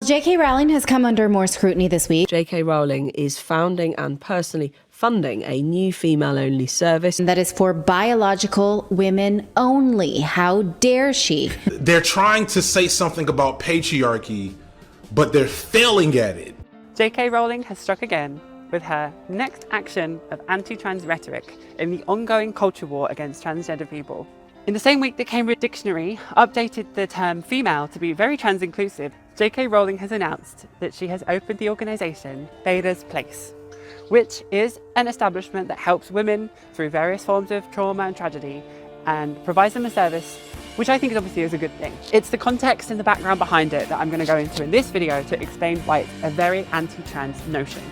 JK Rowling has come under more scrutiny this week. JK Rowling is founding and personally funding a new female-only service That is for biological women only. How dare she? They're trying to say something about patriarchy, but they're failing at it. JK Rowling has struck again with her next action of anti-trans rhetoric in the ongoing culture war against transgender people. In the same week that Cambridge Dictionary updated the term female to be very trans inclusive, JK Rowling has announced that she has opened the organisation Beira's Place, which is an establishment that helps women through various forms of trauma and tragedy and provides them a service, which I think obviously is a good thing. It's the context and the background behind it that I'm going to go into in this video to explain why it's a very anti-trans notion.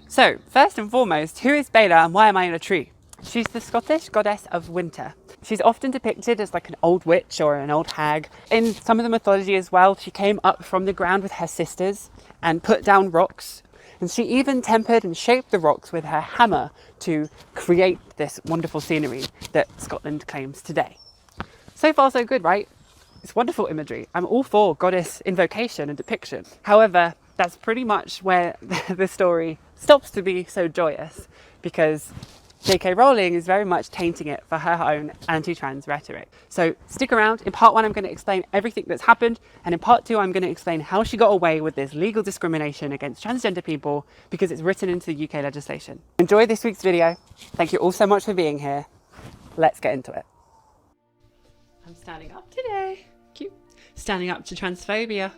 So, first and foremost, who is Beira and why am I in a tree? She's the Scottish goddess of winter. She's often depicted as like an old witch or an old hag. In some of the mythology as well, she came up from the ground with her sisters and put down rocks. And she even tempered and shaped the rocks with her hammer to create this wonderful scenery that Scotland claims today. So far so good, right? It's wonderful imagery. I'm all for goddess invocation and depiction. However, that's pretty much where the story stops to be so joyous, because JK Rowling is very much tainting it for her own anti-trans rhetoric. So stick around. In part 1, I'm going to explain everything that's happened. And in part 2, I'm going to explain how she got away with this legal discrimination against transgender people because it's written into the UK legislation. Enjoy this week's video. Thank you all so much for being here. Let's get into it. I'm standing up today. Cute. Standing up to transphobia.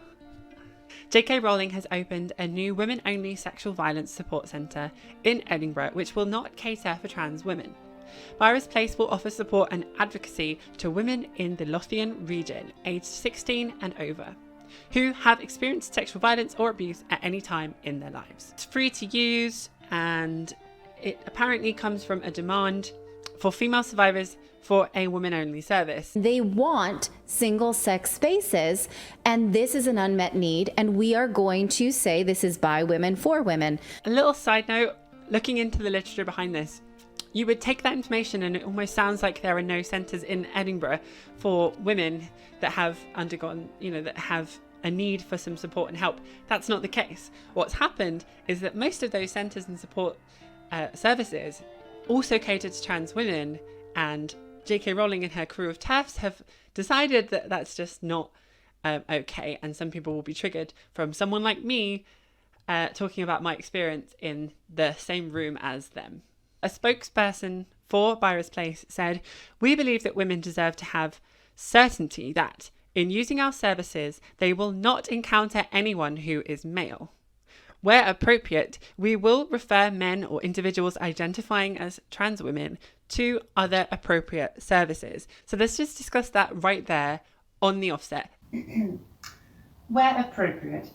JK Rowling has opened a new women-only sexual violence support centre in Edinburgh, which will not cater for trans women. Beira's Place will offer support and advocacy to women in the Lothian region, aged 16 and over, who have experienced sexual violence or abuse at any time in their lives. It's free to use, and it apparently comes from a demand for female survivors for a women-only service. They want single-sex spaces, and this is an unmet need, and we are going to say this is by women for women. A little side note, looking into the literature behind this, you would take that information and it almost sounds like there are no centres in Edinburgh for women that have undergone, that have a need for some support and help. That's not the case. What's happened is that most of those centres and support services also cater to trans women, and JK Rowling and her crew of TERF'S have decided that that's just not okay, and some people will be triggered from someone like me talking about my experience in the same room as them. A spokesperson for Beira's Place said, "We believe that women deserve to have certainty that, in using our services, they will not encounter anyone who is male. Where appropriate, we will refer men or individuals identifying as trans women to other appropriate services." So let's just discuss that right there on the offset. Where appropriate,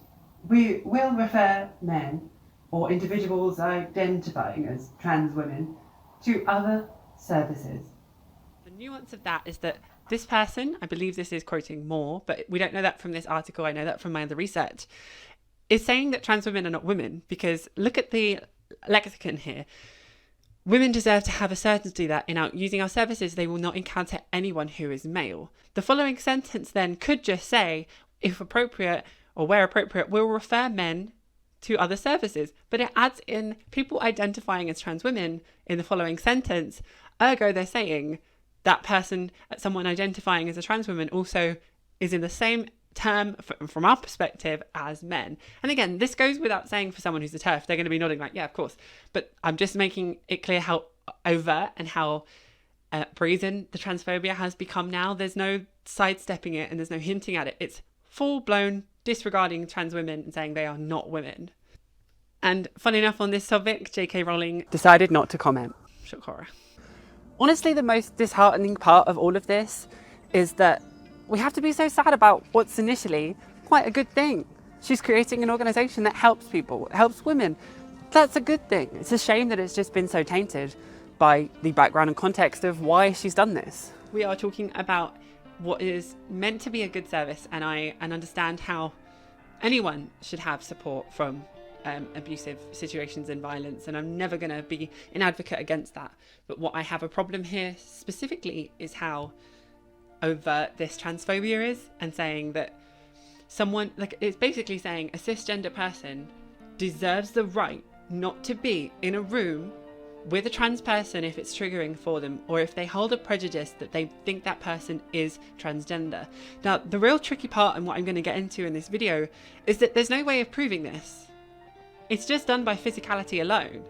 we will refer men or individuals identifying as trans women to other services. The nuance of that is that this person, I believe this is quoting more, but we don't know that from this article, I know that from my other research, is saying that trans women are not women, because look at the lexicon here. Women deserve to have a certainty that in using our services, they will not encounter anyone who is male. The following sentence then could just say, if appropriate or where appropriate, we'll refer men to other services. But it adds in people identifying as trans women in the following sentence. Ergo, they're saying that person, someone identifying as a trans woman, also is in the same term from our perspective as men. And again, this goes without saying for someone who's a TERF, they're going to be nodding like, yeah, of course. But I'm just making it clear how overt and how brazen the transphobia has become now. There's no sidestepping it and there's no hinting at it. It's full-blown disregarding trans women and saying they are not women. And funny enough, on this topic, JK Rowling decided not to comment. Shock horror. Honestly, the most disheartening part of all of this is that we have to be so sad about what's initially quite a good thing. She's creating an organisation that helps people, helps women. That's a good thing. It's a shame that it's just been so tainted by the background and context of why she's done this. We are talking about what is meant to be a good service, and I understand how anyone should have support from abusive situations and violence, and I'm never going to be an advocate against that. But what I have a problem here specifically is how overt this transphobia is, and saying that someone, like, it's basically saying a cisgender person deserves the right not to be in a room with a trans person if it's triggering for them, or if they hold a prejudice that they think that person is transgender. Now, the real tricky part, and what I'm going to get into in this video, is that there's no way of proving this. It's just done by physicality alone.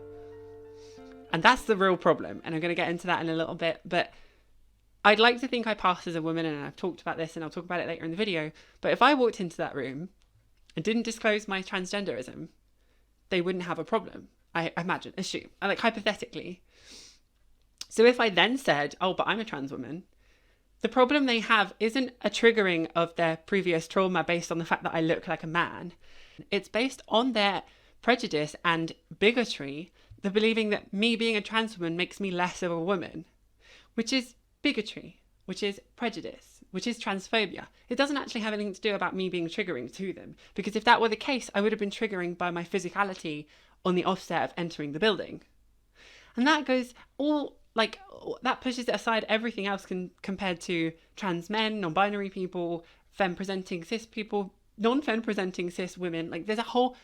And that's the real problem, and I'm going to get into that in a little bit. But I'd like to think I pass as a woman, and I've talked about this, and I'll talk about it later in the video. But if I walked into that room and didn't disclose my transgenderism, they wouldn't have a problem. I imagine, assume, like hypothetically. So if I then said, oh, but I'm a trans woman, the problem they have isn't a triggering of their previous trauma based on the fact that I look like a man. It's based on their prejudice and bigotry, the believing that me being a trans woman makes me less of a woman, which is bigotry, which is prejudice, which is transphobia. It doesn't actually have anything to do about me being triggering to them, because if that were the case, I would have been triggering by my physicality on the offset of entering the building. And that goes all, like, that pushes aside everything else compared to trans men, non-binary people, femme-presenting cis people, non-femme-presenting cis women. Like, there's a whole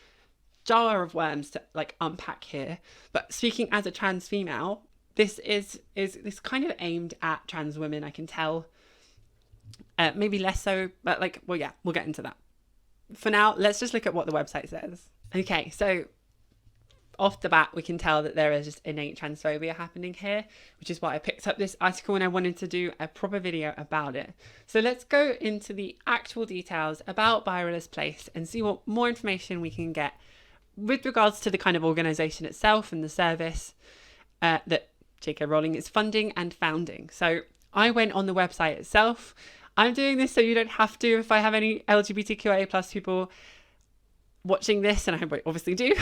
jar of worms to, like, unpack here. But speaking as a trans female, this is kind of aimed at trans women, I can tell. Maybe less so, but, like, well, yeah, we'll get into that. For now, let's just look at what the website says. Okay, so off the bat, we can tell that there is just innate transphobia happening here, which is why I picked up this article and I wanted to do a proper video about it. So let's go into the actual details about Beira's place and see what more information we can get with regards to the kind of organisation itself and the service that JK Rowling is funding and founding. So I went on the website itself. I'm doing this so you don't have to. If I have any LGBTQIA plus people watching this, and I obviously do,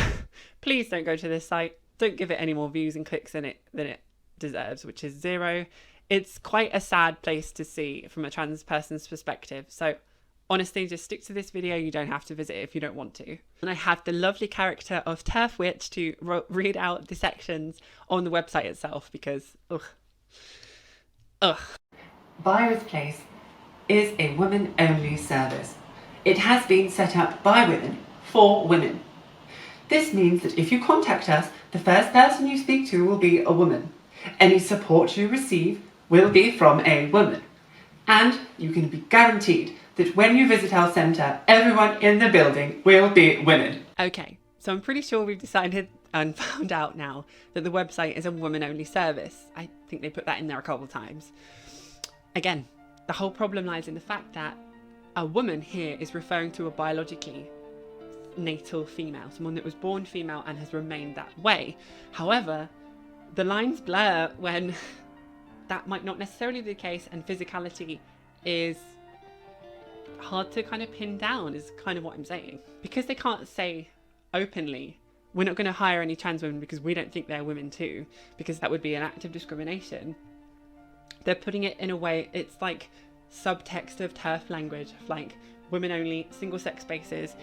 please don't go to this site. Don't give it any more views and clicks than it deserves, which is 0. It's quite a sad place to see from a trans person's perspective. So honestly, just stick to this video. You don't have to visit it if you don't want to. And I have the lovely character of TERF Witch to read out the sections on the website itself, because Beira's Place is a women-only service. It has been set up by women for women. This means that if you contact us, the first person you speak to will be a woman. Any support you receive will be from a woman. And you can be guaranteed that when you visit our centre, everyone in the building will be women. Okay, so I'm pretty sure we've decided and found out now that the website is a woman-only service. I think they put that in there a couple of times. Again, the whole problem lies in the fact that a woman here is referring to a biologically natal female, someone that was born female and has remained that way. However, the lines blur when that might not necessarily be the case, and physicality is hard to kind of pin down, is kind of what I'm saying. Because they can't say openly, we're not going to hire any trans women because we don't think they're women too, because that would be an act of discrimination. They're putting it in a way, it's like subtext of TERF language, like women only, single sex spaces,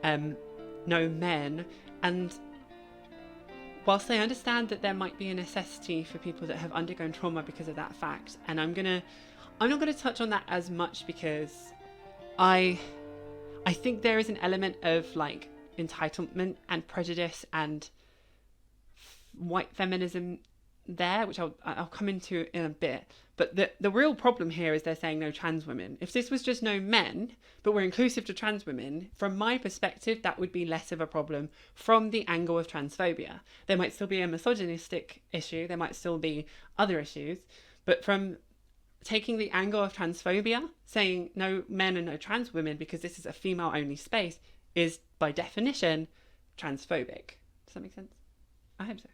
no men. And whilst I understand that there might be a necessity for people that have undergone trauma because of that fact, and I'm not gonna touch on that as much, because I think there is an element of like entitlement and prejudice and white feminism there, which I'll come into in a bit. But the real problem here is they're saying no trans women. If this was just no men, but we're inclusive to trans women, from my perspective, that would be less of a problem from the angle of transphobia. There might still be a misogynistic issue, there might still be other issues, but from taking the angle of transphobia, saying no men and no trans women because this is a female-only space, is by definition transphobic. Does that make sense? I hope so.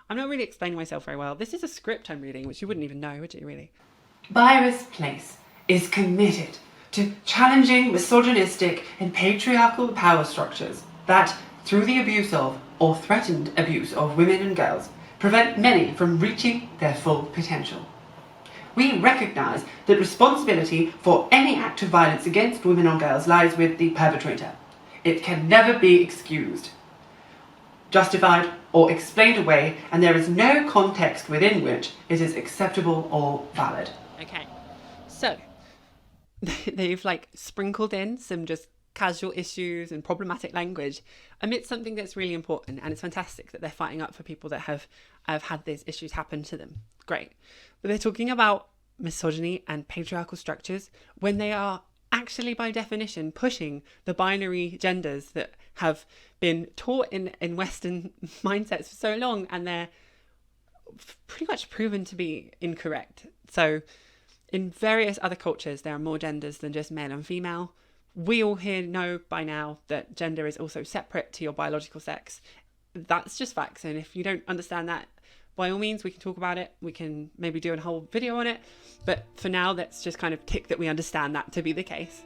I'm not really explaining myself very well. This is a script I'm reading, which you wouldn't even know, would you, really? Beira's Place is committed to challenging misogynistic and patriarchal power structures that, through the abuse of or threatened abuse of women and girls, prevent many from reaching their full potential. We recognise that responsibility for any act of violence against women or girls lies with the perpetrator. It can never be excused, justified, or explained away, and there is no context within which it is acceptable or valid. Okay, So they've like sprinkled in some just casual issues and problematic language amidst something that's really important, and it's fantastic that they're fighting up for people that have had these issues happen to them. Great. But they're talking about misogyny and patriarchal structures when they are actually by definition pushing the binary genders that have been taught in Western mindsets for so long, and they're pretty much proven to be incorrect. So in various other cultures, there are more genders than just male and female. We all here know by now that gender is also separate to your biological sex. That's just facts. And if you don't understand that, by all means, we can talk about it. We can maybe do a whole video on it. But for now, let's just kind of tick that we understand that to be the case.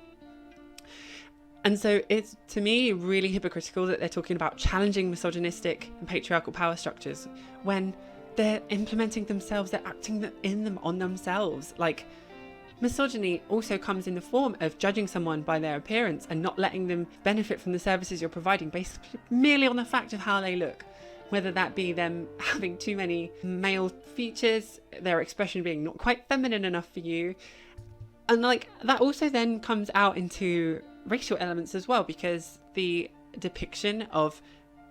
And so it's, to me, really hypocritical that they're talking about challenging misogynistic and patriarchal power structures when they're implementing themselves, they're acting in them on themselves. Like, misogyny also comes in the form of judging someone by their appearance and not letting them benefit from the services you're providing based merely on the fact of how they look. Whether that be them having too many male features, their expression being not quite feminine enough for you. And like that also then comes out into racial elements as well, because the depiction of,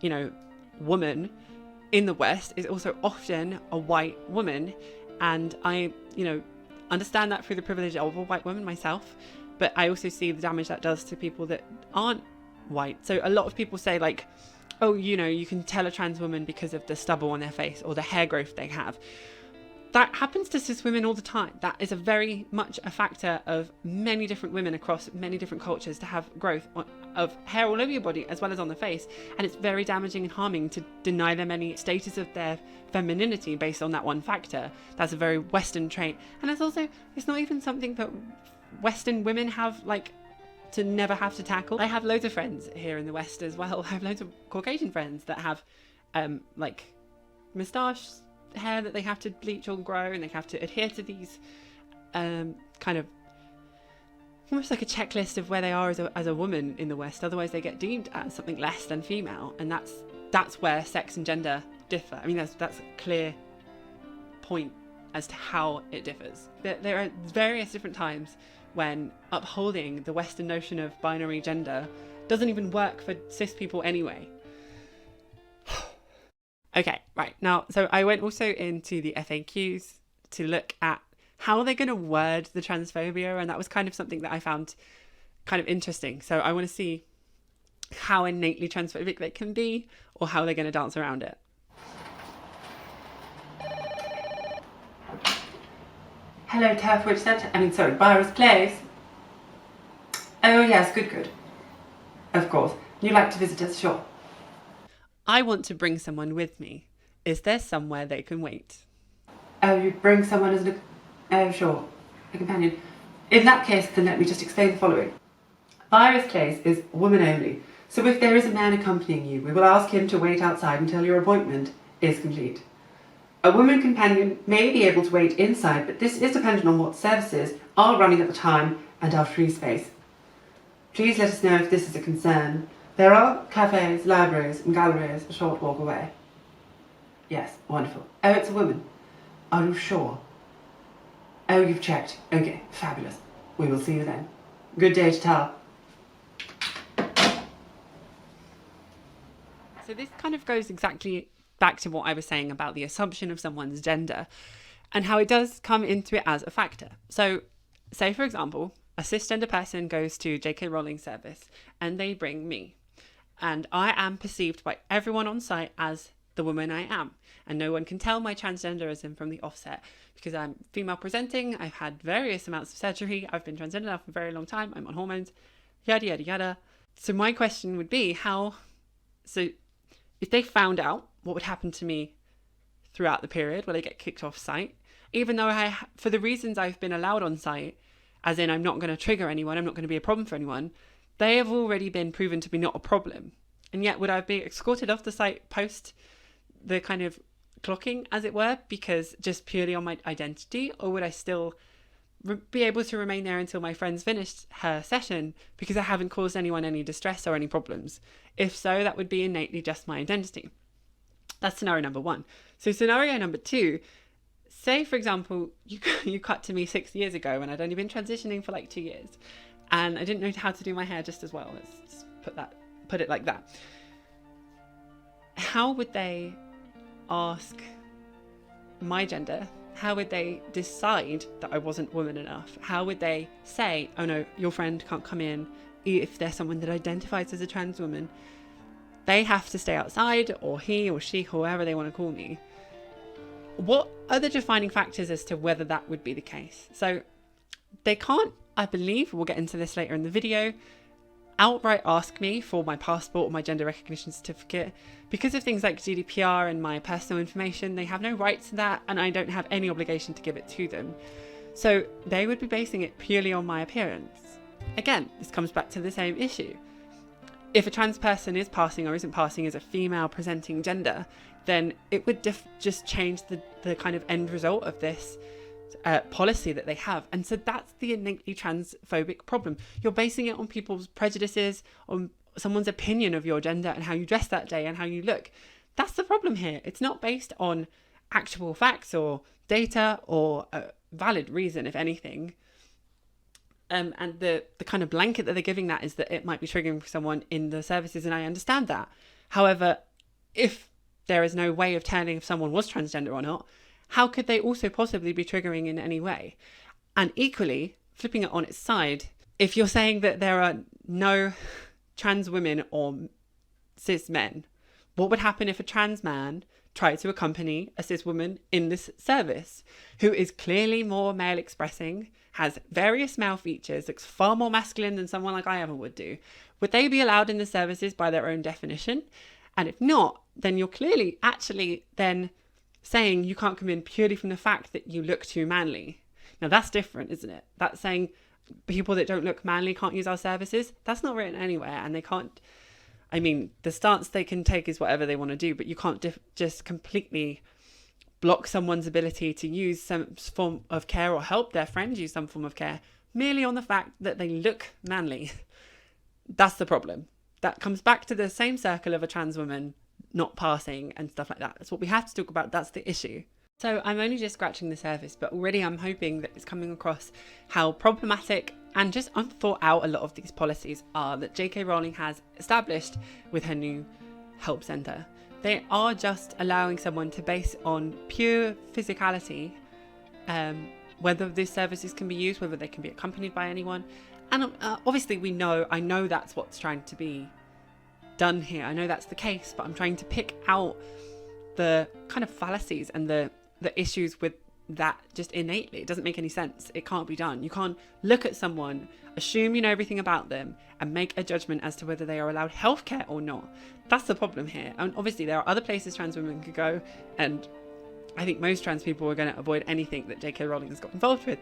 you know, woman in the West is also often a white woman. And I, you know, understand that through the privilege of a white woman myself, but I also see the damage that does to people that aren't white. So a lot of people say like, oh, you know, you can tell a trans woman because of the stubble on their face or the hair growth they have. That happens to cis women all the time. That is a very much a factor of many different women across many different cultures to have growth of hair all over your body as well as on the face. And it's very damaging and harming to deny them any status of their femininity based on that one factor. That's a very Western trait. And it's also, it's not even something that Western women have like to never have to tackle. I have loads of friends here in the West as well. I have loads of Caucasian friends that have like moustache hair that they have to bleach or grow, and they have to adhere to these kind of almost like a checklist of where they are as a woman in the West. Otherwise they get deemed as something less than female, and that's where sex and gender differ. I mean, that's a clear point as to how it differs. There are various different times when upholding the Western notion of binary gender doesn't even work for cis people anyway. Okay, right. Now, so I went also into the FAQs to look at how they're going to word the transphobia, and that was kind of something that I found kind of interesting. So I want to see how innately transphobic they can be, or how they're going to dance around it. Hello, Turf Centre. Beira's Place. Oh yes, good. Of course. You like to visit us, sure. I want to bring someone with me. Is there somewhere they can wait? Oh, you bring someone as a companion. In that case, then let me just explain the following. Beira's Place is woman only, so if there is a man accompanying you, we will ask him to wait outside until your appointment is complete. A woman companion may be able to wait inside, but this is dependent on what services are running at the time and our free space. Please let us know if this is a concern. There are cafes, libraries and galleries a short walk away. Yes, wonderful. Oh, it's a woman. Are you sure? Oh, you've checked. Okay, fabulous. We will see you then. Good day to tell. So this kind of goes exactly back to what I was saying about the assumption of someone's gender and how it does come into it as a factor. So say, for example, a cisgender person goes to JK Rowling service and they bring me. And I am perceived by everyone on site as the woman I am. And no one can tell my transgenderism from the offset because I'm female presenting. I've had various amounts of surgery. I've been transgender now for a very long time. I'm on hormones, yada, yada, yada. So my question would be so if they found out, what would happen to me throughout the period? Will I get kicked off site? Even though for the reasons I've been allowed on site, as in I'm not going to trigger anyone, I'm not going to be a problem for anyone, they have already been proven to be not a problem. And yet would I be escorted off the site post the kind of clocking, as it were, because just purely on my identity? Or would I still be able to remain there until my friend's finished her session because I haven't caused anyone any distress or any problems? If so, that would be innately just my identity. That's scenario number one. So scenario number two, say, for example, you cut to me 6 years ago when I'd only been transitioning for like 2 years and I didn't know how to do my hair just as well. Let's just put it like that. How would they ask my gender? How would they decide that I wasn't woman enough? How would they say, oh no, your friend can't come in if there's someone that identifies as a trans woman? They have to stay outside, or he or she, whoever they want to call me. What are the defining factors as to whether that would be the case? So they can't, I believe, we'll get into this later in the video, outright ask me for my passport or my gender recognition certificate. Because of things like GDPR and my personal information, they have no right to that, and I don't have any obligation to give it to them. So they would be basing it purely on my appearance. Again, this comes back to the same issue. If a trans person is passing or isn't passing as a female presenting gender, then it would just change the kind of end result of this policy that they have. And so that's the innately transphobic problem. You're basing it on people's prejudices, on someone's opinion of your gender and how you dress that day and how you look. That's the problem here. It's not based on actual facts or data or a valid reason, if anything. And the kind of blanket that they're giving that is that it might be triggering for someone in the services, and I understand that. However, if there is no way of telling if someone was transgender or not, how could they also possibly be triggering in any way? And equally, flipping it on its side, if you're saying that there are no trans women or cis men, what would happen if a trans man tried to accompany a cis woman in this service who is clearly more male expressing, has various male features, looks far more masculine than someone like I ever would do? Would they be allowed in the services by their own definition? And if not, then you're clearly actually then saying you can't come in purely from the fact that you look too manly. Now that's different, isn't it? That's saying people that don't look manly can't use our services. That's not written anywhere, and they can't. I mean, the stance they can take is whatever they want to do, but you can't just completely block someone's ability to use some form of care or help their friend use some form of care merely on the fact that they look manly. That's the problem. That comes back to the same circle of a trans woman not passing and stuff like that. That's what we have to talk about. That's the issue. So I'm only just scratching the surface, but already I'm hoping that it's coming across how problematic and just unthought out a lot of these policies are that JK Rowling has established with her new help centre. They are just allowing someone to base on pure physicality, whether these services can be used, whether they can be accompanied by anyone. And obviously I know that's what's trying to be done here. I know that's the case, but I'm trying to pick out the kind of fallacies and the issues with that just innately. It doesn't make any sense. It can't be done. You can't look at someone, assume you know everything about them, and make a judgment as to whether they are allowed healthcare or not. That's the problem here. And obviously there are other places trans women could go, and I think most trans people are going to avoid anything that JK Rowling has got involved with.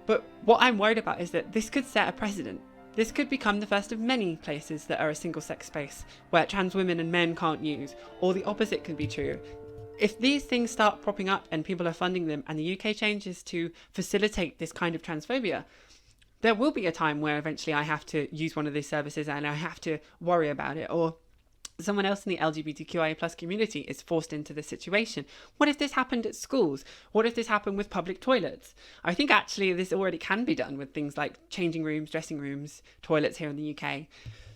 But what I'm worried about is that this could set a precedent. This could become the first of many places that are a single-sex space where trans women and men can't use, or the opposite could be true. If these things start propping up and people are funding them and the UK changes to facilitate this kind of transphobia, there will be a time where eventually I have to use one of these services and I have to worry about it, or someone else in the LGBTQIA plus community is forced into this situation. What if this happened at schools? What if this happened with public toilets? I think actually this already can be done with things like changing rooms, dressing rooms, toilets here in the UK.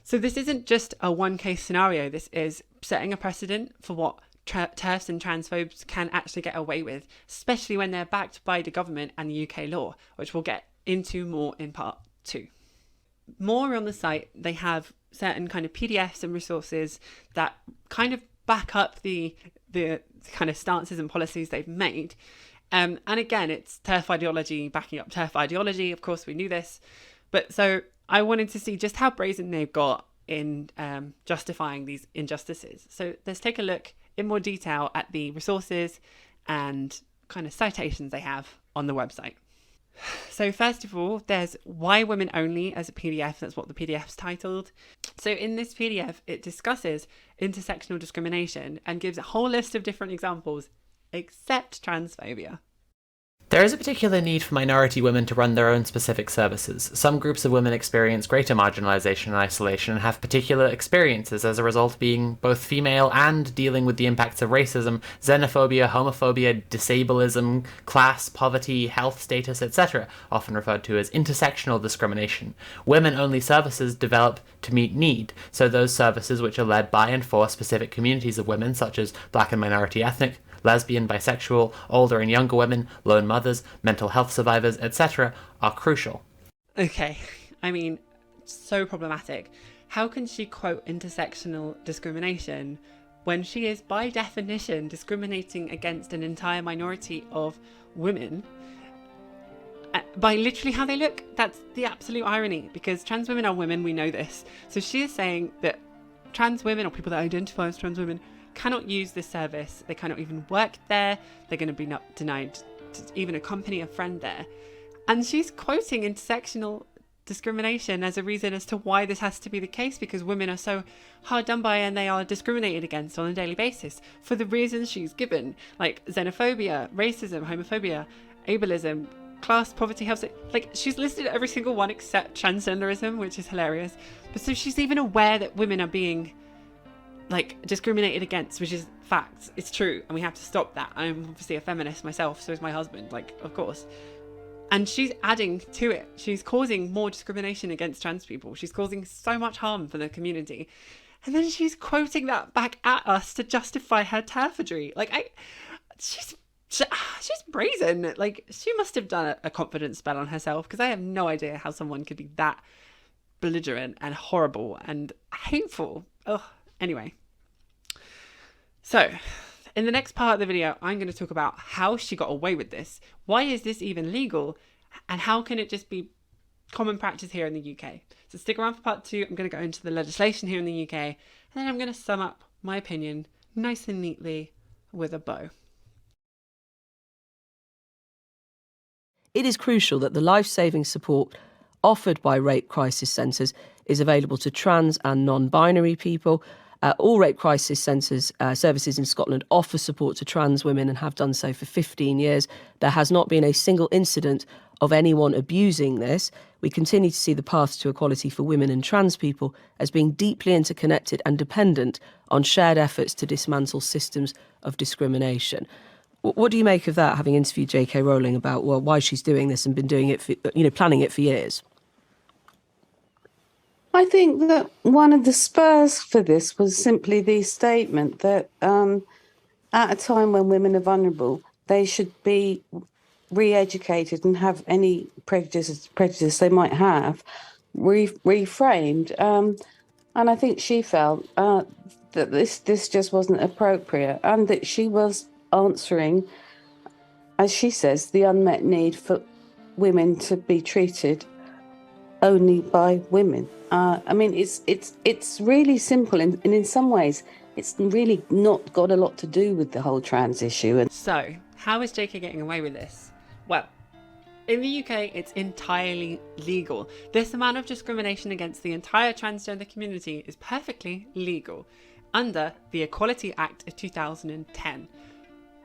So this isn't just a one case scenario. This is setting a precedent for what TERF'S and transphobes can actually get away with, especially when they're backed by the government and the UK law, which we'll get into more in part 2. More on the site, they have certain kind of PDFs and resources that kind of back up the kind of stances and policies they've made. And again, it's TERF ideology backing up TERF ideology. Of course, we knew this. But so I wanted to see just how brazen they've got in justifying these injustices. So let's take a look in more detail at the resources and kind of citations they have on the website. So first of all, there's Why Women Only as a PDF. That's what the PDF's titled. So in this PDF, it discusses intersectional discrimination and gives a whole list of different examples, except transphobia. There is a particular need for minority women to run their own specific services. Some groups of women experience greater marginalization and isolation and have particular experiences as a result of being both female and dealing with the impacts of racism, xenophobia, homophobia, disableism, class, poverty, health status, etc., often referred to as intersectional discrimination. Women-only services develop to meet need, so those services which are led by and for specific communities of women, such as black and minority ethnic, lesbian, bisexual, older and younger women, lone mothers, mental health survivors, etc., are crucial. Okay, I mean, so problematic. How can she quote intersectional discrimination when she is, by definition, discriminating against an entire minority of women by literally how they look? That's the absolute irony, because trans women are women, we know this. So she is saying that trans women, or people that identify as trans women, cannot use this service. They cannot even work there. They're going to be not denied to even accompany a friend there. And she's quoting intersectional discrimination as a reason as to why this has to be the case, because women are so hard done by and they are discriminated against on a daily basis for the reasons she's given, like xenophobia, racism, homophobia, ableism, class, poverty, health. Like, she's listed every single one except transgenderism, which is hilarious. But so she's even aware that women are being discriminated against, which is facts. It's true, and we have to stop that. I'm obviously a feminist myself, so is my husband, of course. And she's adding to it. She's causing more discrimination against trans people. She's causing so much harm for the community. And then she's quoting that back at us to justify her TERF'ery. She's brazen. She must have done a confidence spell on herself, because I have no idea how someone could be that belligerent and horrible and hateful. Ugh. Anyway, so in the next part of the video, I'm going to talk about how she got away with this. Why is this even legal? And how can it just be common practice here in the UK? So stick around for part 2. I'm going to go into the legislation here in the UK, and then I'm going to sum up my opinion nice and neatly with a bow. It is crucial that the life-saving support offered by rape crisis centres is available to trans and non-binary people. All rape crisis centres services in Scotland offer support to trans women and have done so for 15 years. There has not been a single incident of anyone abusing this. We continue to see the path to equality for women and trans people as being deeply interconnected and dependent on shared efforts to dismantle systems of discrimination. What do you make of that, having interviewed JK Rowling about why she's doing this and been doing it for, planning it for years? I think that one of the spurs for this was simply the statement that at a time when women are vulnerable, they should be re-educated and have any prejudice they might have reframed. And I think she felt that this just wasn't appropriate, and that she was answering, as she says, the unmet need for women to be treated only by women. It's really simple, and in some ways, it's really not got a lot to do with the whole trans issue. So, how is JK getting away with this? Well, in the UK, it's entirely legal. This amount of discrimination against the entire transgender community is perfectly legal under the Equality Act of 2010.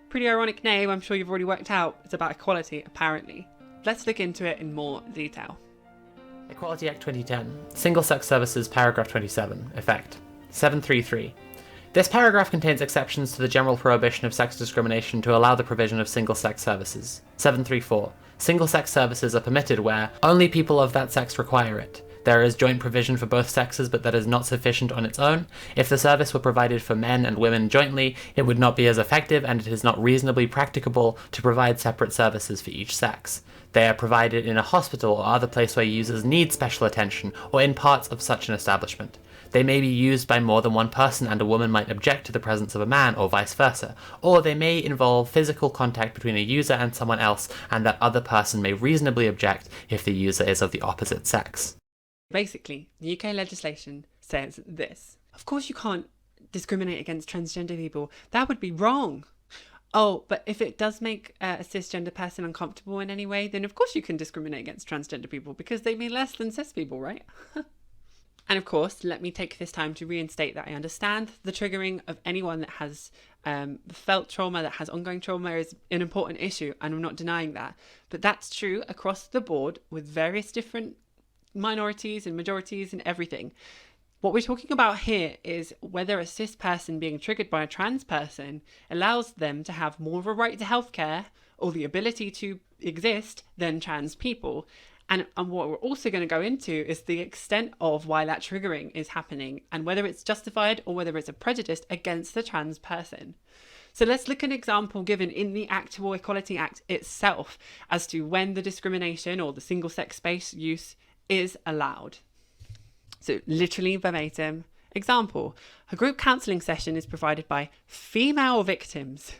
Pretty ironic name, I'm sure you've already worked out. It's about equality, apparently. Let's look into it in more detail. Equality Act 2010, Single-Sex Services, paragraph 27, effect. 733. This paragraph contains exceptions to the general prohibition of sex discrimination to allow the provision of single-sex services. 734. Single-sex services are permitted where only people of that sex require it. There is joint provision for both sexes, but that is not sufficient on its own. If the service were provided for men and women jointly, it would not be as effective, and it is not reasonably practicable to provide separate services for each sex. They are provided in a hospital or other place where users need special attention, or in parts of such an establishment. They may be used by more than one person, and a woman might object to the presence of a man, or vice versa. Or they may involve physical contact between a user and someone else, and that other person may reasonably object if the user is of the opposite sex. Basically, the UK legislation says this. Of course you can't discriminate against transgender people. That would be wrong. Oh, but if it does make a cisgender person uncomfortable in any way, then of course you can discriminate against transgender people because they mean less than cis people, right? And of course, let me take this time to reinstate that I understand the triggering of anyone that has felt trauma, that has ongoing trauma, is an important issue, and I'm not denying that. But that's true across the board with various different minorities and majorities and everything. What we're talking about here is whether a cis person being triggered by a trans person allows them to have more of a right to healthcare or the ability to exist than trans people. And what we're also going to go into is the extent of why that triggering is happening and whether it's justified or whether it's a prejudice against the trans person. So let's look at an example given in the Actual Equality Act itself as to when the discrimination or the single-sex space use is allowed. So literally verbatim example, a group counselling session is provided by female victims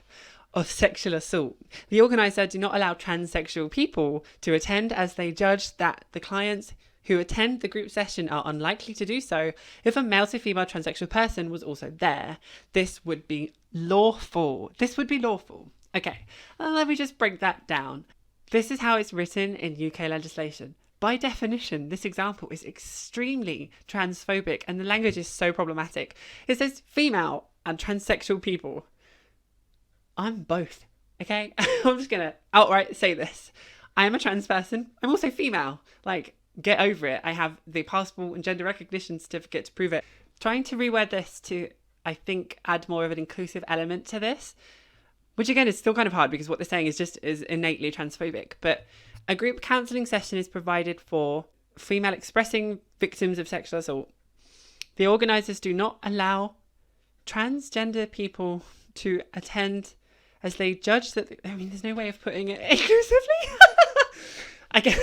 of sexual assault. The organiser do not allow transsexual people to attend as they judge that the clients who attend the group session are unlikely to do so if a male to female transsexual person was also there. This would be lawful. This would be lawful. Okay, let me just break that down. This is how it's written in UK legislation. By definition, this example is extremely transphobic and the language is so problematic. It says female and transsexual people. I'm both, okay? I'm just going to outright say this. I am a trans person. I'm also female. Like, get over it. I have the passport and gender recognition certificate to prove it. Trying to reword this to, I think, add more of an inclusive element to this, which again is still kind of hard because what they're saying is innately transphobic. But a group counselling session is provided for female expressing victims of sexual assault. The organisers do not allow transgender people to attend as they judge that, I mean, there's no way of putting it inclusively. I guess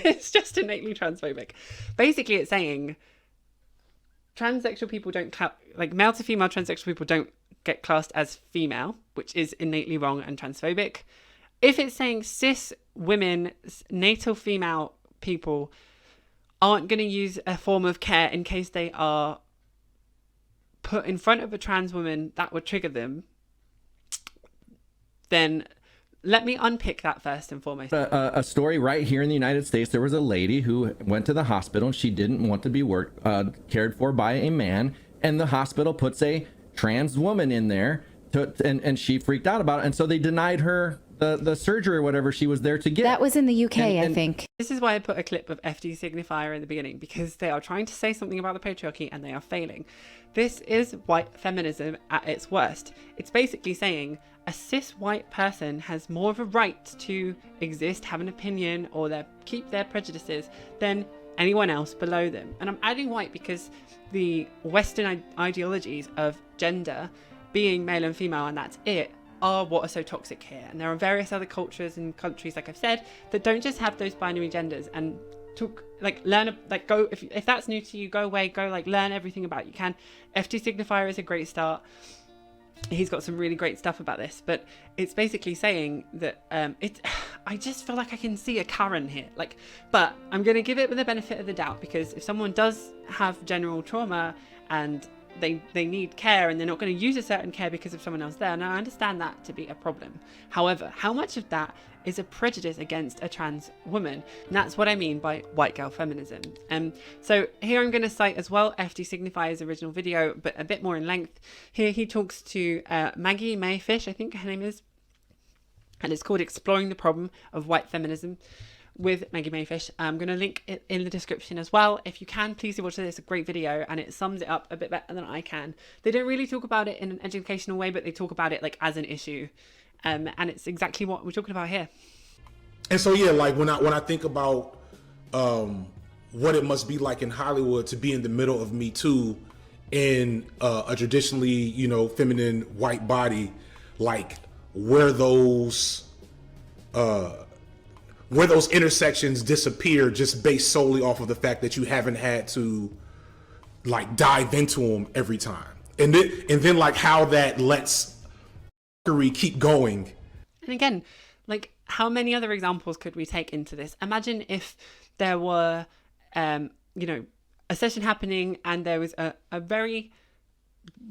it's just innately transphobic. Basically, it's saying transsexual people don't, like male to female transsexual people don't get classed as female, which is innately wrong and transphobic. If it's saying cis women, natal female people aren't going to use a form of care in case they are put in front of a trans woman that would trigger them, then let me unpick that first and foremost. A story right here in the United States. There was a lady who went to the hospital and she didn't want to be cared for by a man, and the hospital puts a trans woman in there and she freaked out about it, and so they denied her the surgery or whatever she was there to get. That was in the UK, I think. This is why I put a clip of FD signifier in the beginning, because they are trying to say something about the patriarchy and they are failing. This is white feminism at its worst. It's basically saying a cis white person has more of a right to exist, have an opinion, or keep their prejudices than anyone else below them. And I'm adding white because the Western ideologies of gender, being male and female and that's it, are what are so toxic here. And there are various other cultures and countries, like I've said, that don't just have those binary genders and go, if that's new to you, go away, go learn everything about it. You can. FT signifier is a great start. He's got some really great stuff about this, but it's basically saying that I just feel like I can see a Karen here, but I'm going to give it the benefit of the doubt, because if someone does have general trauma and they need care and they're not going to use a certain care because of someone else there, and I understand that to be a problem. However, how much of that is a prejudice against a trans woman? And that's what I mean by white girl feminism. So here I'm going to cite as well FD Signifier's original video, but a bit more in length. Here he talks to Maggie Mayfish, I think her name is, and it's called Exploring the Problem of White Feminism with Maggie Mayfish. I'm going to link it in the description as well. If you can, please do watch it. It's a great video and it sums it up a bit better than I can. They don't really talk about it in an educational way, but they talk about it as an issue. And it's exactly what we're talking about here. And so, yeah, when I think about what it must be like in Hollywood to be in the middle of Me Too in a traditionally, feminine white body, where those intersections disappear just based solely off of the fact that you haven't had to dive into them every time, and then how that lets keep going. And again, how many other examples could we take into this? Imagine if there were a session happening and there was a very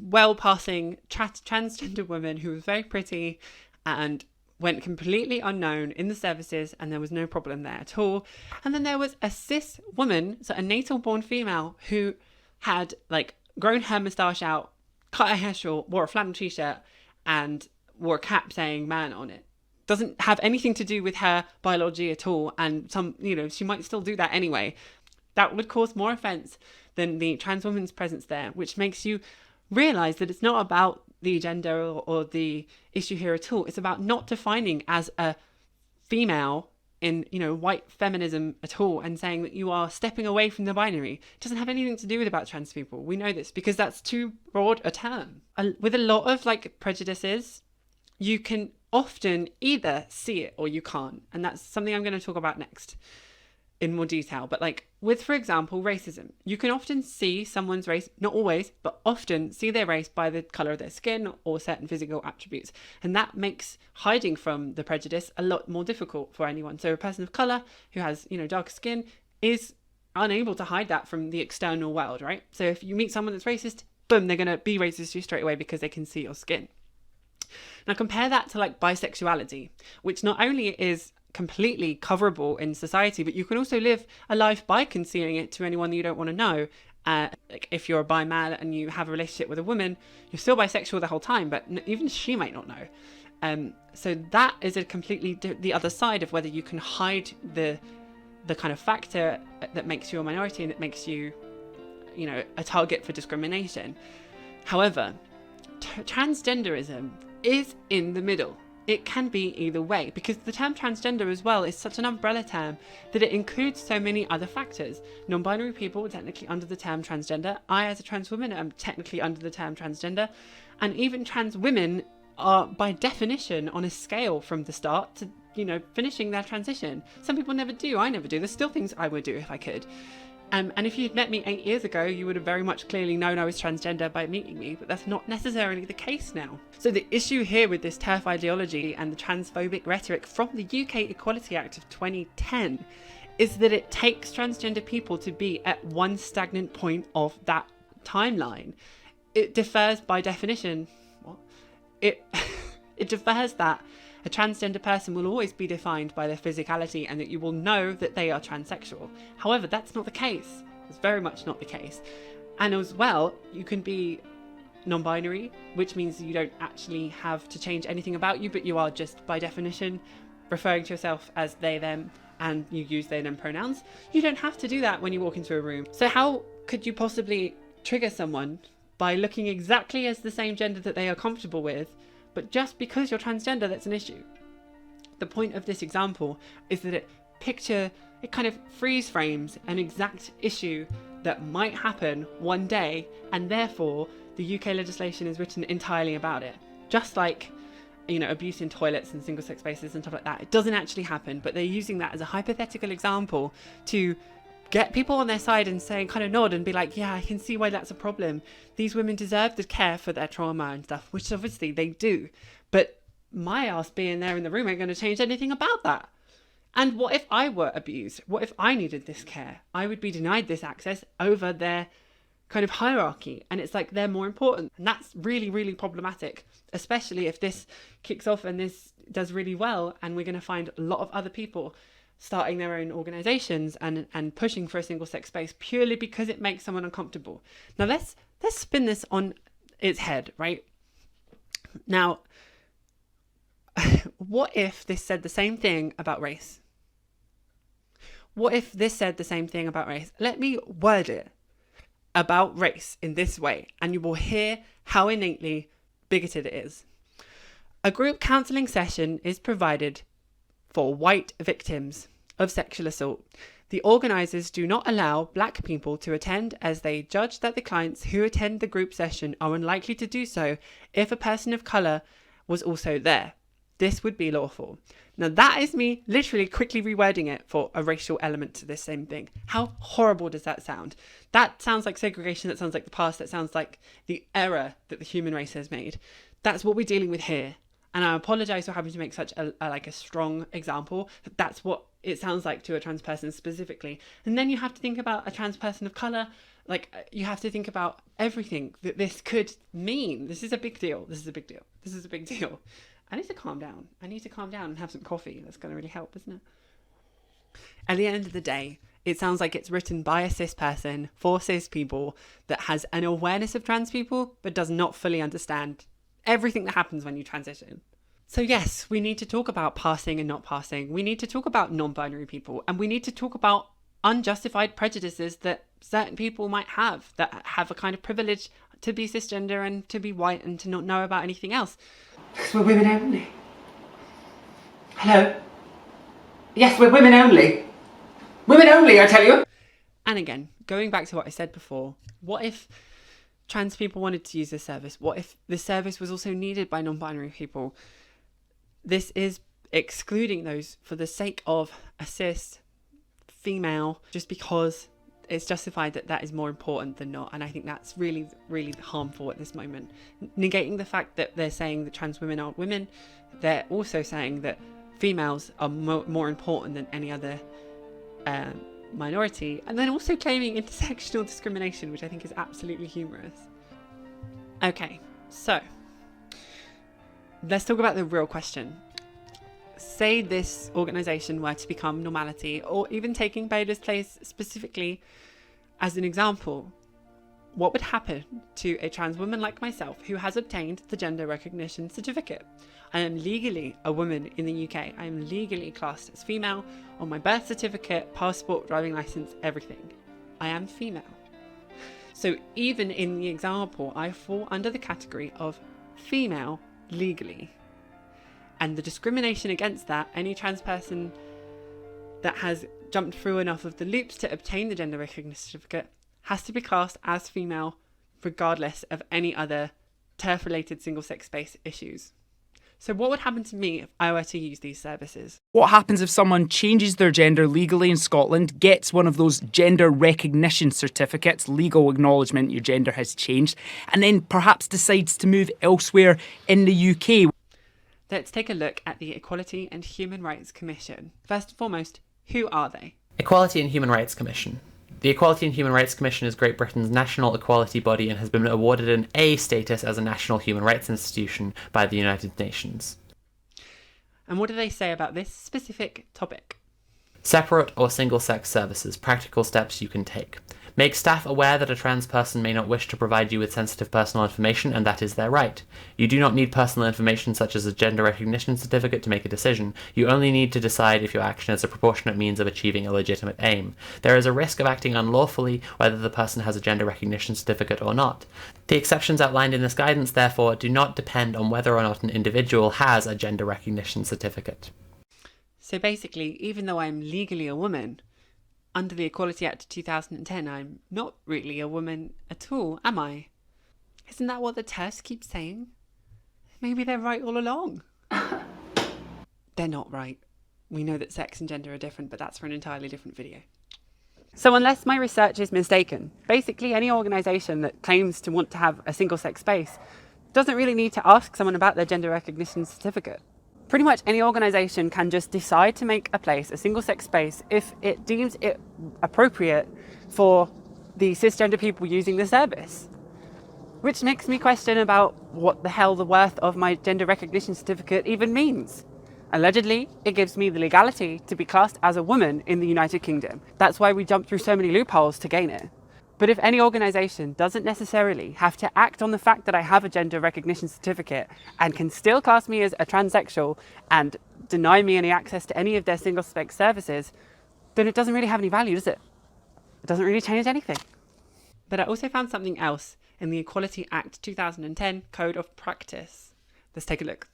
well passing transgender woman who was very pretty and went completely unknown in the services, and there was no problem there at all. And then there was a cis woman, so a natal born female, who had like grown her moustache out, cut her hair short, wore a flannel t-shirt, and wore a cap saying man on it. Doesn't have anything to do with her biology at all. And she might still do that anyway. That would cause more offense than the trans woman's presence there, which makes you realize that it's not about the gender or the issue here at all. It's about not defining as a female in, white feminism at all, and saying that you are stepping away from the binary. It doesn't have anything to do with about trans people. We know this because that's too broad a term. With a lot of prejudices, you can often either see it or you can't. And that's something I'm going to talk about next in more detail. But with, for example, racism, you can often see someone's race, not always, but often see their race by the color of their skin or certain physical attributes. And that makes hiding from the prejudice a lot more difficult for anyone. So a person of color who has, darker skin is unable to hide that from the external world, right? So if you meet someone that's racist, boom, they're going to be racist to you straight away because they can see your skin. Now compare that to bisexuality, which not only is completely coverable in society, but you can also live a life by concealing it to anyone that you don't want to know. If you're a bi man and you have a relationship with a woman, you're still bisexual the whole time, but even she might not know. So that is a completely the other side of whether you can hide the kind of factor that makes you a minority and that makes you, a target for discrimination. However, transgenderism is in the middle. It can be either way, because the term transgender as well is such an umbrella term that it includes so many other factors. Non-binary people are technically under the term transgender. I, as a trans woman, am technically under the term transgender. And even trans women are, by definition, on a scale from the start to, finishing their transition. Some people never do. I never do. There's still things I would do if I could. And if you'd met me 8 years ago, you would have very much clearly known I was transgender by meeting me, but that's not necessarily the case now. So the issue here with this TERF ideology and the transphobic rhetoric from the UK Equality Act of 2010 is that it takes transgender people to be at one stagnant point of that timeline. It defers by definition. It defers that a transgender person will always be defined by their physicality and that you will know that they are transsexual. However, that's not the case. It's very much not the case. And as well, you can be non-binary, which means you don't actually have to change anything about you, but you are just by definition referring to yourself as they, them, and you use they, them pronouns. You don't have to do that when you walk into a room. So how could you possibly trigger someone by looking exactly as the same gender that they are comfortable with, but just because you're transgender, that's an issue? The point of this example is that it kind of freeze frames an exact issue that might happen one day, and therefore the UK legislation is written entirely about it. Just like, abuse in toilets and single-sex spaces and stuff like that. It doesn't actually happen, but they're using that as a hypothetical example to get people on their side and say, kind of nod and be like, yeah, I can see why that's a problem. These women deserve the care for their trauma and stuff, which obviously they do. But my ass being there in the room ain't going to change anything about that. And what if I were abused? What if I needed this care? I would be denied this access over their kind of hierarchy. And it's like they're more important. And that's really, really problematic, especially if this kicks off and this does really well. And we're going to find a lot of other people starting their own organizations and pushing for a single sex space purely because it makes someone uncomfortable. Now let's spin this on its head, right? Now, what if this said the same thing about race? What if this said the same thing about race? Let me word it about race in this way, and you will hear how innately bigoted it is. A group counselling session is provided for white victims of sexual assault. The organisers do not allow black people to attend, as they judge that the clients who attend the group session are unlikely to do so if a person of colour was also there. This would be lawful. Now that is me literally quickly rewording it for a racial element to this same thing. How horrible does that sound? That sounds like segregation, that sounds like the past, that sounds like the error that the human race has made. That's what we're dealing with here. And I apologise for having to make such a strong example. That's what it sounds like to a trans person specifically. And then you have to think about a trans person of colour. You have to think about everything that this could mean. This is a big deal. This is a big deal. This is a big deal. I need to calm down. I need to calm down and have some coffee. That's going to really help, isn't it? At the end of the day, It sounds like it's written by a cis person for cis people that has an awareness of trans people, but does not fully understand everything that happens when you transition. So yes, we need to talk about passing and not passing. We need to talk about non-binary people, and we need to talk about unjustified prejudices that certain people might have, that have a kind of privilege to be cisgender and to be white and to not know about anything else. Because we're women only. Hello? Yes, we're women only. Women only, I tell you. And again, going back to what I said before, what if trans people wanted to use this service? What if this service was also needed by non-binary people? This is excluding those for the sake of a cis female, just because it's justified that that is more important than not. And I think that's really, really harmful at this moment. Negating the fact that they're saying that trans women aren't women, they're also saying that females are more important than any other minority, and then also claiming intersectional discrimination, which I think is absolutely humorous. Okay, so let's talk about the real question. Say this organisation were to become normality, or even taking Beira's place specifically as an example, what would happen to a trans woman like myself who has obtained the gender recognition certificate? I am legally a woman in the UK. I am legally classed as female on my birth certificate, passport, driving licence, everything. I am female. So even in the example, I fall under the category of female legally. And the discrimination against that, any trans person that has jumped through enough of the loops to obtain the gender recognition certificate has to be classed as female regardless of any other TERF-related single-sex space issues. So what would happen to me if I were to use these services? What happens if someone changes their gender legally in Scotland, gets one of those gender recognition certificates, legal acknowledgement your gender has changed, and then perhaps decides to move elsewhere in the UK? Let's take a look at the Equality and Human Rights Commission. First and foremost, who are they? Equality and Human Rights Commission. The Equality and Human Rights Commission is Great Britain's national equality body and has been awarded an A status as a national human rights institution by the United Nations. And what do they say about this specific topic? Separate or single-sex services, practical steps you can take. Make staff aware that a trans person may not wish to provide you with sensitive personal information, and that is their right. You do not need personal information such as a gender recognition certificate to make a decision. You only need to decide if your action is a proportionate means of achieving a legitimate aim. There is a risk of acting unlawfully whether the person has a gender recognition certificate or not. The exceptions outlined in this guidance, therefore, do not depend on whether or not an individual has a gender recognition certificate. So basically, even though I'm legally a woman, under the Equality Act of 2010, I'm not really a woman at all, am I? Isn't that what the TERF'S keep saying? Maybe they're right all along. They're not right. We know that sex and gender are different, but that's for an entirely different video. So unless my research is mistaken, basically any organisation that claims to want to have a single-sex space doesn't really need to ask someone about their gender recognition certificate. Pretty much any organisation can just decide to make a place a single-sex space if it deems it appropriate for the cisgender people using the service. Which makes me question about what the hell the worth of my gender recognition certificate even means. Allegedly, it gives me the legality to be classed as a woman in the United Kingdom. That's why we jump through so many loopholes to gain it. But if any organisation doesn't necessarily have to act on the fact that I have a gender recognition certificate and can still class me as a transsexual and deny me any access to any of their single-sex services, then it doesn't really have any value, does it? It doesn't really change anything. But I also found something else in the Equality Act 2010 Code of Practice. Let's take a look.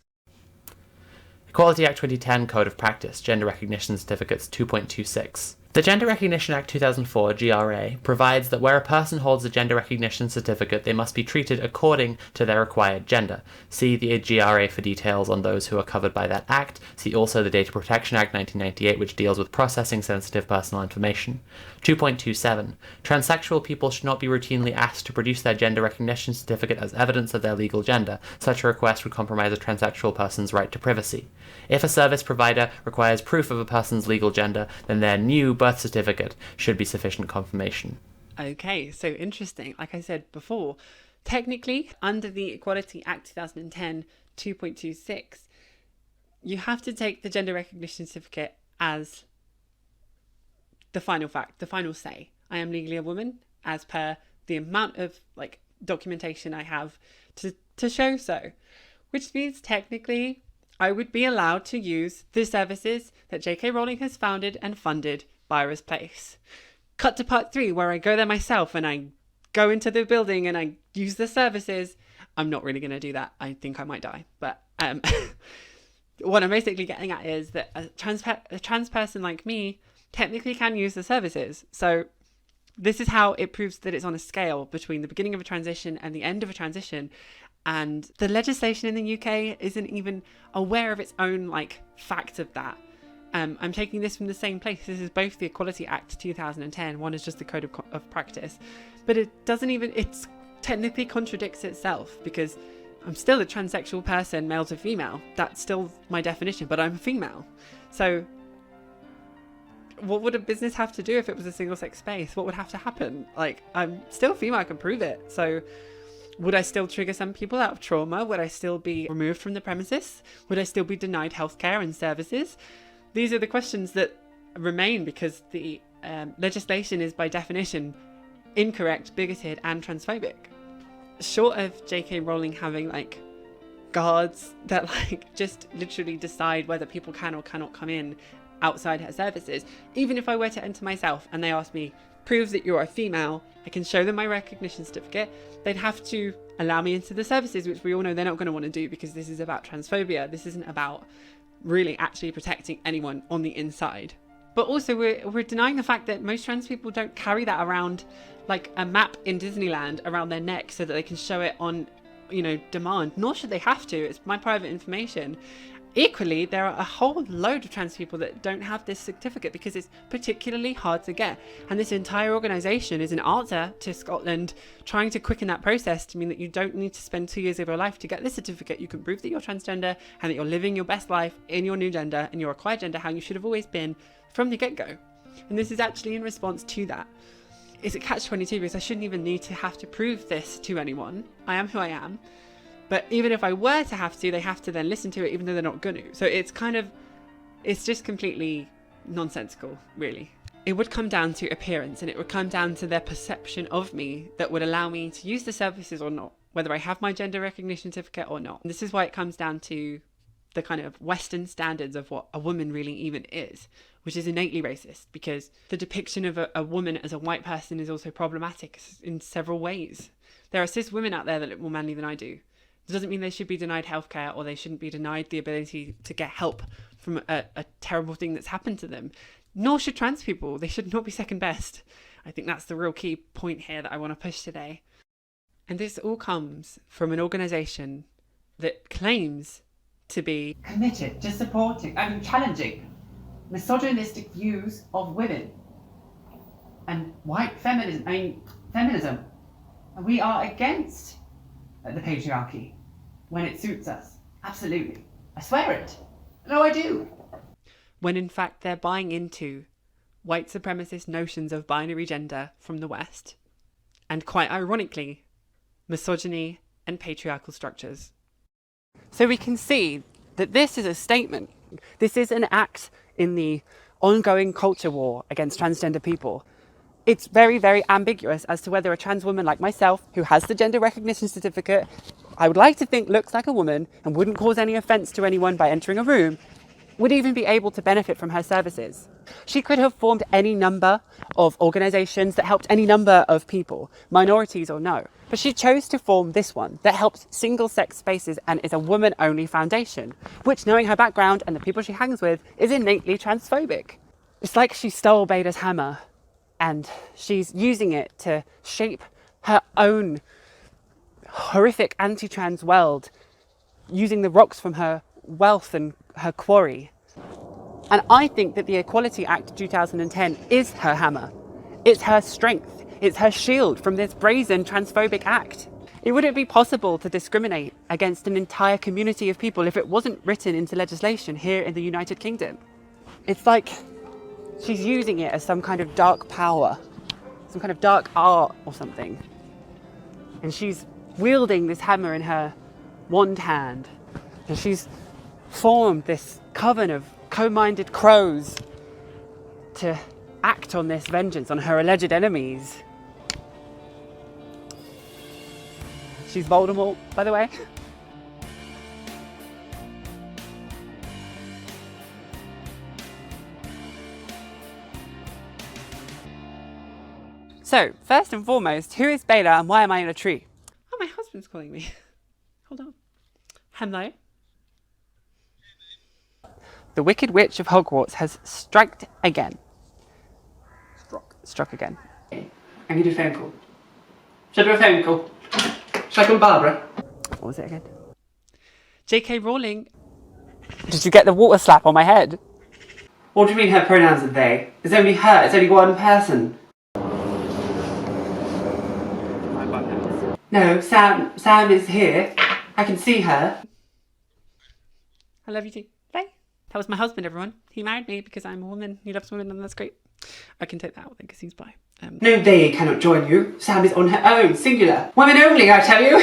Equality Act 2010 Code of Practice, Gender Recognition Certificates 2.26. The Gender Recognition Act 2004, GRA, provides that where a person holds a gender recognition certificate, they must be treated according to their required gender. See the GRA for details on those who are covered by that act. See also the Data Protection Act 1998, which deals with processing sensitive personal information. 2.27. Transsexual people should not be routinely asked to produce their gender recognition certificate as evidence of their legal gender. Such a request would compromise a transsexual person's right to privacy. If a service provider requires proof of a person's legal gender, then their new birth certificate should be sufficient confirmation. Okay, so interesting. Like I said before, technically, under the Equality Act 2010 2.26, you have to take the gender recognition certificate as the final fact, the final say. I am legally a woman as per the amount of like documentation I have to show so, which means technically I would be allowed to use the services that JK Rowling has founded and funded Beira's Place. Cut to part 3, where I go there myself and I go into the building and I use the services. I'm not really going to do that. I think I might die. But what I'm basically getting at is that a trans person like me technically can use the services. So this is how it proves that it's on a scale between the beginning of a transition and the end of a transition. And the legislation in the UK isn't even aware of its own like fact of that. I'm taking this from the same place. This is both the Equality Act 2010. One is just the Code of Practice, but it technically contradicts itself, because I'm still a transsexual person, male to female. That's still my definition, but I'm a female. So what would a business have to do if it was a single sex space? What would have to happen? Like, I'm still female, I can prove it. So would I still trigger some people out of trauma? Would I still be removed from the premises? Would I still be denied healthcare and services? These are the questions that remain, because the legislation is by definition incorrect, bigoted and transphobic. Short of JK Rowling having like guards that like just literally decide whether people can or cannot come in outside her services, even if I were to enter myself and they asked me, prove that you're a female, I can show them my recognition certificate, they'd have to allow me into the services, which we all know they're not going to want to do, because this is about transphobia. This isn't about really actually protecting anyone on the inside. But also we're denying the fact that most trans people don't carry that around like a map in Disneyland around their neck so that they can show it on, demand, nor should they have to. It's my private information. Equally, there are a whole load of trans people that don't have this certificate because it's particularly hard to get. And this entire organisation is an answer to Scotland trying to quicken that process to mean that you don't need to spend 2 years of your life to get this certificate. You can prove that you're transgender and that you're living your best life in your new gender and your acquired gender, how you should have always been from the get-go. And this is actually in response to that. It's a catch-22 because I shouldn't even need to have to prove this to anyone. I am who I am. But even if I were to have to, they have to then listen to it, even though they're not going to. So it's just completely nonsensical, really. It would come down to appearance, and it would come down to their perception of me that would allow me to use the services or not, whether I have my gender recognition certificate or not. And this is why it comes down to the kind of Western standards of what a woman really even is, which is innately racist, because the depiction of a woman as a white person is also problematic in several ways. There are cis women out there that look more manly than I do. It doesn't mean they should be denied healthcare, or they shouldn't be denied the ability to get help from a terrible thing that's happened to them. Nor should trans people. They should not be second best. I think that's the real key point here that I want to push today. And this all comes from an organisation that claims to be committed to supporting and challenging misogynistic views of women and white feminism. And we are against the patriarchy when it suits us. Absolutely. I swear it. No, I do. When in fact they're buying into white supremacist notions of binary gender from the West, and quite ironically, misogyny and patriarchal structures. So we can see that this is a statement. This is an act in the ongoing culture war against transgender people. It's very, very ambiguous as to whether a trans woman like myself, who has the gender recognition certificate, I would like to think looks like a woman and wouldn't cause any offence to anyone by entering a room, would even be able to benefit from her services. She could have formed any number of organisations that helped any number of people, minorities or no. But she chose to form this one that helps single-sex spaces and is a woman-only foundation, which, knowing her background and the people she hangs with, is innately transphobic. It's like she stole Beta's hammer and she's using it to shape her own horrific anti-trans world, using the rocks from her wealth and her quarry. And I think that the Equality Act 2010 is her hammer. It's her strength. It's her shield from this brazen transphobic act. It wouldn't be possible to discriminate against an entire community of people if it wasn't written into legislation here in the United Kingdom. It's like she's using it as some kind of dark power, some kind of dark art or something. And she's wielding this hammer in her wand hand. And she's formed this coven of co-minded crows to act on this vengeance on her alleged enemies. She's Voldemort, by the way. So, first and foremost, who is Beira and why am I in a tree? Oh, my husband's calling me. Hold on. Hello? The Wicked Witch of Hogwarts has struck again. Struck again. I can do a phone call. Should I do a phone call? Should I call Barbara? What was it again? JK Rowling. Did you get the water slap on my head? What do you mean her pronouns are they? It's only her. It's only one person. No, Sam is here. I can see her. I love you too. Bye. That was my husband, everyone. He married me because I'm a woman. He loves women and that's great. I can take that out then because he's bi. No, they cannot join you. Sam is on her own, singular. Women only, I tell you.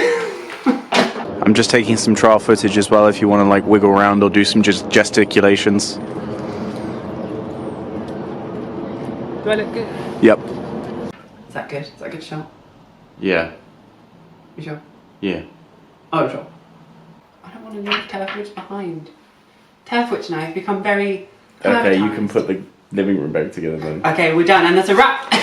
I'm just taking some trial footage as well if you want to like wiggle around or do some just gesticulations. Do I look good? Yep. Is that good? Is that a good shot? Yeah. You sure? Yeah. Oh, sure. I don't want to leave Turfwitch behind. Turfwitch and I have become very Okay, you privatised. can put the living room back together then. Okay, we're done, and that's a wrap.